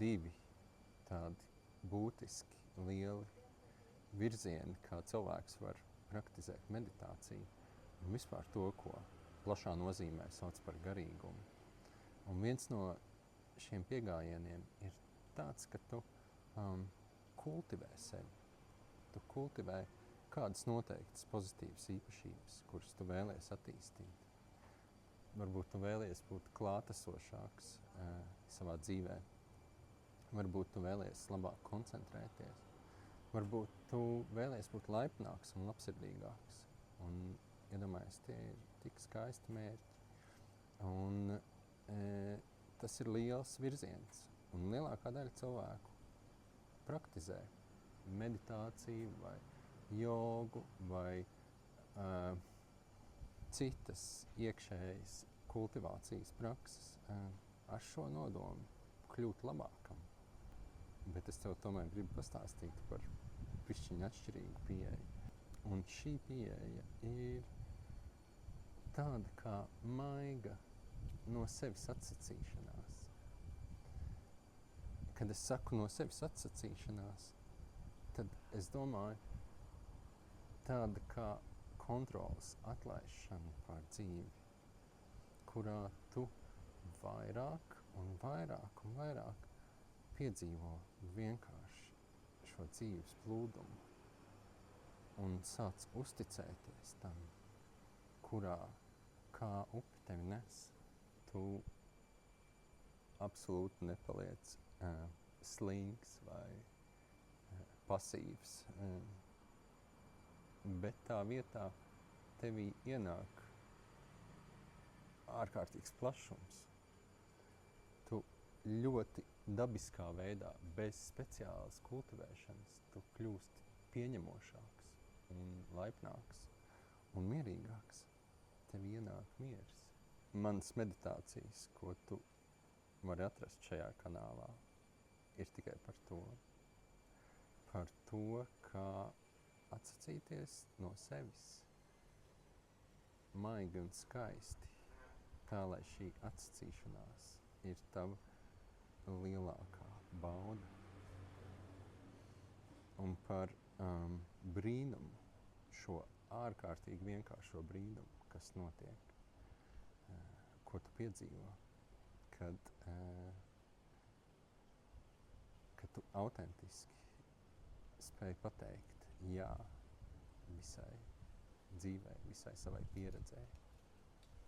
divi tādi būtiski lieli virzieni, kā cilvēks var praktizēt meditāciju un vispār to, ko plašā nozīmē sauc par garīgumu. Un viens no šiem piegājieniem ir tāds, ka tu kultivē sevi. Tu kultivē kādas noteiktas pozitīvas īpašības, kuras tu vēlies attīstīt. Varbūt tu vēlies būt klātesošāks savā dzīvē. Varbūt tu vēlies labāk koncentrēties. Varbūt tu vēlies būt laipnāks un labsirdīgāks. Un iedomājies, tie ir tik skaisti mērķi. Un tas ir liels virziens. Un lielākā daļa cilvēku praktizē meditāciju vai jogu vai citas iekšējas kultivācijas prakses ar šo nodomu kļūt labākam. Bet es tev tomēr gribu pastāstīt par pišķiņu atšķirīgu pieeju. Un šī pieeja ir tāda kā maiga no sevis atsacīšanās. Kad es saku no sevis atsacīšanās, tad es domāju tāda kā kontroles atlaišana pār dzīvi, kurā tu vairāk un vairāk un vairāk piedzīvo vienkārši šo dzīves plūdumu un sāc uzticēties tam, kurā kā upe tevi nes. Tu absolūti nepaliec slīgs vai pasīvs, bet tā vietā tevī ienāk ārkārtīgs plašums. Tu ļoti dabiskā veidā, bez speciālas kultivēšanas, tu kļūsti pieņemošāks un laipnāks un mierīgāks. Tev ienāk miers. Manas meditācijas, ko tu vari atrast šajā kanālā, ir tikai par to. Par to, kā atsacīties no sevis maigi un skaisti, tā lai šī atsacīšanās ir tava lielākā bauda. Un par brīnumu, šo ārkārtīgi vienkāršo brīnumu, kas notiek, ko tu piedzīvo, kad tu autentiski spēj pateikt jā visai dzīvei, visai savai pieredzei.